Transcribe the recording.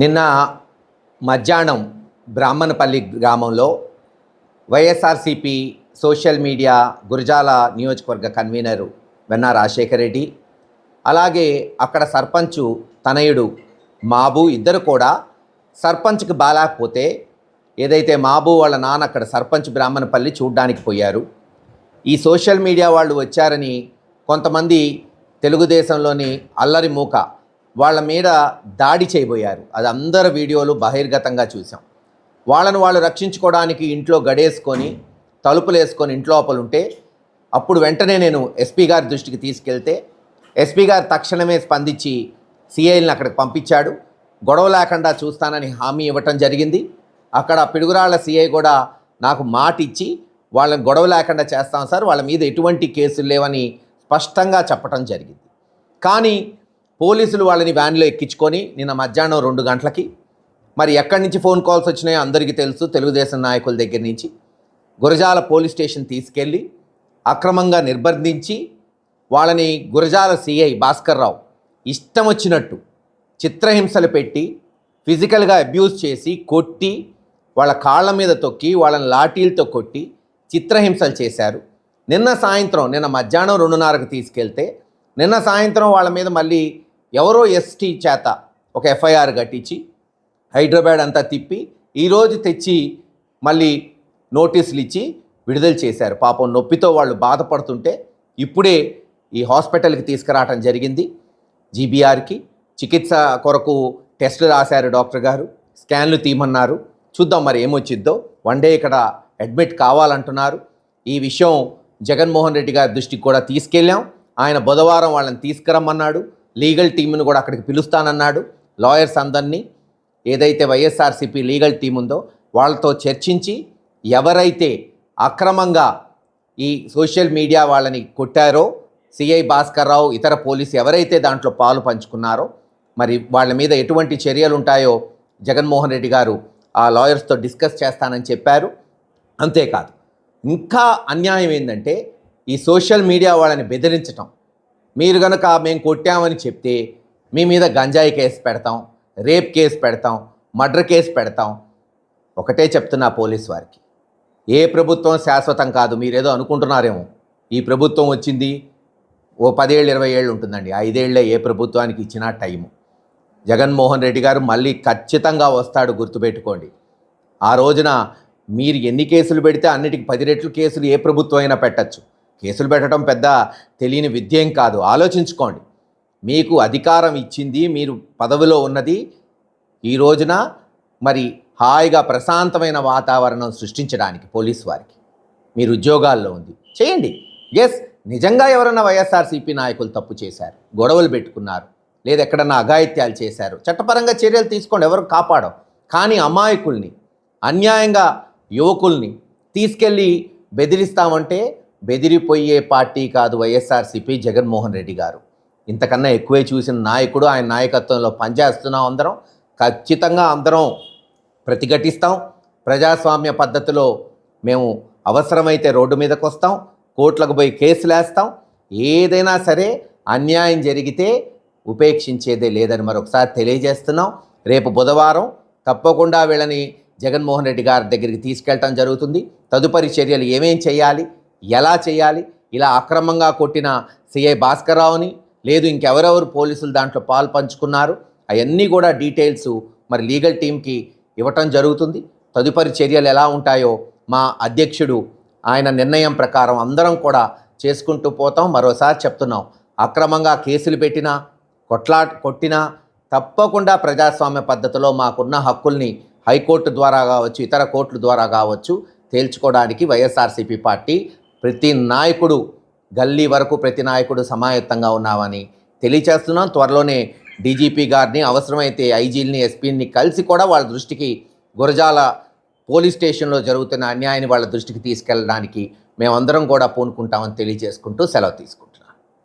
నిన్న మధ్యాహ్నం బ్రాహ్మణపల్లి గ్రామంలో వైఎస్ఆర్సీపీ సోషల్ మీడియా గురజాల నియోజకవర్గ కన్వీనరు వెన్నా రాజశేఖర్ రెడ్డి, అలాగే అక్కడ సర్పంచు తనయుడు మాబు ఇద్దరు కూడా సర్పంచ్కి బాలేకపోతే ఏదైతే మాబు వాళ్ళ నాన్న అక్కడ సర్పంచ్ బ్రాహ్మణపల్లి చూడ్డానికి పోయారు. ఈ సోషల్ మీడియా వాళ్ళు వచ్చారని కొంతమంది తెలుగుదేశంలోని అల్లరి మూక వాళ్ళ మీద దాడి చేయబోయారు. అది అందరి వీడియోలు బహిర్గతంగా చూసాం. వాళ్ళను వాళ్ళు రక్షించుకోవడానికి ఇంట్లో గడేసుకొని తలుపులు వేసుకొని ఇంట్లోపలు ఉంటే అప్పుడు వెంటనే నేను ఎస్పీ గారి దృష్టికి తీసుకెళ్తే ఎస్పీ గారు తక్షణమే స్పందించి సిఐల్ని అక్కడికి పంపించాడు. గొడవ లేకుండా చూస్తానని హామీ ఇవ్వటం జరిగింది. అక్కడ పిడుగురాళ్ల సిఐ కూడా నాకు మాట ఇచ్చి వాళ్ళని గొడవ లేకుండా చేస్తాం సార్, వాళ్ళ మీద ఎటువంటి కేసులు లేవని స్పష్టంగా చెప్పడం జరిగింది. కానీ పోలీసులు వాళ్ళని వ్యాన్లో ఎక్కించుకొని నిన్న మధ్యాహ్నం 2 గంటలకి మరి ఎక్కడి నుంచి ఫోన్ కాల్స్ వచ్చినాయో అందరికీ తెలుసు, తెలుగుదేశం నాయకుల దగ్గర నుంచి గురజాల పోలీస్ స్టేషన్ తీసుకెళ్ళి అక్రమంగా నిర్బంధించి వాళ్ళని గురజాల సిఐ భాస్కర్ రావు ఇష్టం వచ్చినట్టు చిత్రహింసలు పెట్టి ఫిజికల్గా అబ్యూజ్ చేసి కొట్టి వాళ్ళ కాళ్ళ మీద తొక్కి వాళ్ళని లాఠీలతో కొట్టి చిత్రహింసలు చేశారు. నిన్న మధ్యాహ్నం 2:30కి తీసుకెళ్తే నిన్న సాయంత్రం వాళ్ళ మీద మళ్ళీ ఎవరో ఎస్టీ చేత ఒక ఎఫ్ఐఆర్ కట్టించి హైదరాబాద్ అంతా తిప్పి ఈరోజు తెచ్చి మళ్ళీ నోటీసులు ఇచ్చి విడుదల చేశారు. పాపం నొప్పితో వాళ్ళు బాధపడుతుంటే ఇప్పుడే ఈ హాస్పిటల్కి తీసుకురావటం జరిగింది. జీబీఆర్కి చికిత్స కొరకు టెస్టులు రాశారు డాక్టర్ గారు, స్కాన్లు తీయమన్నారు. చూద్దాం మరి ఏమొచ్చిద్దో. 1 డే ఇక్కడ అడ్మిట్ కావాలంటున్నారు. ఈ విషయం జగన్మోహన్ రెడ్డి గారి దృష్టికి కూడా తీసుకెళ్ళాం. ఆయన బుధవారం వాళ్ళని తీసుకురమ్మన్నాడు. లీగల్ టీంను కూడా అక్కడికి పిలుస్తానన్నాడు. లాయర్స్ అందరినీ, ఏదైతే వైఎస్ఆర్సీపీ లీగల్ టీం ఉందో వాళ్ళతో చర్చించి ఎవరైతే అక్రమంగా ఈ సోషల్ మీడియా వాళ్ళని కొట్టారో, సిఐ భాస్కర్ రావు ఇతర పోలీసు ఎవరైతే దాంట్లో పాలు పంచుకున్నారో మరి వాళ్ళ మీద ఎటువంటి చర్యలు ఉంటాయో జగన్మోహన్ రెడ్డి గారు ఆ లాయర్స్తో డిస్కస్ చేస్తానని చెప్పారు. అంతేకాదు, ఇంకా అన్యాయం ఏంటంటే ఈ సోషల్ మీడియా వాళ్ళని బెదిరించటం. మీరు కనుక మేము కొట్టామని చెప్తే మీ మీద గంజాయి కేసు పెడతాం, రేప్ కేసు పెడతాం, మర్డర్ కేసు పెడతాం. ఒకటే చెప్తున్నా పోలీస్ వారికి, ఏ ప్రభుత్వం శాశ్వతం కాదు. మీరేదో అనుకుంటున్నారేమో, ఈ ప్రభుత్వం వచ్చింది ఓ 10 ఏళ్ళు 20 ఏళ్ళు ఉంటుందండి. 5 ఏళ్లే ఏ ప్రభుత్వానికి ఇచ్చినా టైము. జగన్మోహన్ రెడ్డి గారు మళ్ళీ ఖచ్చితంగా వస్తాడు, గుర్తుపెట్టుకోండి. ఆ రోజున మీరు ఎన్ని కేసులు పెడితే అన్నిటికి 10 రెట్లు కేసులు ఏ ప్రభుత్వం అయినా పెట్టచ్చు. కేసులు పెట్టడం పెద్ద తెలియని విద్యేం కాదు. ఆలోచించుకోండి. మీకు అధికారం ఇచ్చింది, మీరు పదవిలో ఉన్నది ఈ రోజున మరి హాయిగా ప్రశాంతమైన వాతావరణం సృష్టించడానికి పోలీసు వారికి. మీరు ఉద్యోగాల్లో ఉంది, చేయండి. ఎస్, నిజంగా ఎవరన్నా వైఎస్ఆర్సీపీ నాయకులు తప్పు చేశారు, గొడవలు పెట్టుకున్నారు, లేదా ఎక్కడన్నా అఘాయిత్యాలు చేశారు, చట్టపరంగా చర్యలు తీసుకోండి, ఎవరు కాపాడం. కానీ అమాయకుల్ని, అన్యాయంగా యువకుల్ని తీసుకెళ్ళి బెదిరిస్తామంటే బెదిరిపోయే పార్టీ కాదు వైఎస్ఆర్సీపీ, జగన్మోహన్ రెడ్డి గారు. ఇంతకన్నా ఎక్కువే చూసిన నాయకుడు. ఆయన నాయకత్వంలో పనిచేస్తున్నాం అందరం. ఖచ్చితంగా అందరం ప్రతిఘటిస్తాం. ప్రజాస్వామ్య పద్ధతిలో మేము అవసరమైతే రోడ్డు మీదకి వస్తాం, కోర్టులకు పోయి కేసులు వేస్తాం. ఏదైనా సరే అన్యాయం జరిగితే ఉపేక్షించేదే లేదని మరొకసారి తెలియజేస్తున్నాం. రేపు బుధవారం తప్పకుండా వీళ్ళని జగన్మోహన్ రెడ్డి గారి దగ్గరికి తీసుకెళ్ళటం జరుగుతుంది. తదుపరి చర్యలు ఏమేం చేయాలి, ఎలా చేయాలి, ఇలా అక్రమంగా కొట్టిన సిఐ భాస్కర్ రావుని, లేదు ఇంకెవరెవరు పోలీసులు దాంట్లో పాలు పంచుకున్నారు, అవన్నీ కూడా డీటెయిల్స్ మరి లీగల్ టీంకి ఇవ్వటం జరుగుతుంది. తదుపరి చర్యలు ఎలా ఉంటాయో మా అధ్యక్షుడు ఆయన నిర్ణయం ప్రకారం అందరం కూడా చేసుకుంటూ పోతాం. మరోసారి చెప్తున్నాం, అక్రమంగా కేసులు పెట్టినా కొట్టినా తప్పకుండా ప్రజాస్వామ్య పద్ధతిలో మాకున్న హక్కుల్ని హైకోర్టు ద్వారా కావచ్చు, ఇతర కోర్టుల ద్వారా కావచ్చు తేల్చుకోవడానికి వైఎస్ఆర్సీపీ పార్టీ ప్రతి నాయకుడు, గల్లీ వరకు ప్రతి నాయకుడు సమాయత్తంగా ఉన్నామని తెలియచేస్తున్నాం. త్వరలోనే డీజీపీ గారిని, అవసరమైతే ఐజీలని, ఎస్పీని కలిసి కూడా వాళ్ళ దృష్టికి గురజాల పోలీస్ స్టేషన్లో జరుగుతున్న అన్యాయాన్ని వాళ్ళ దృష్టికి తీసుకెళ్ళడానికి మేమందరం కూడా పూనుకుంటామని తెలియజేసుకుంటూ సెలవు తీసుకుంటాం.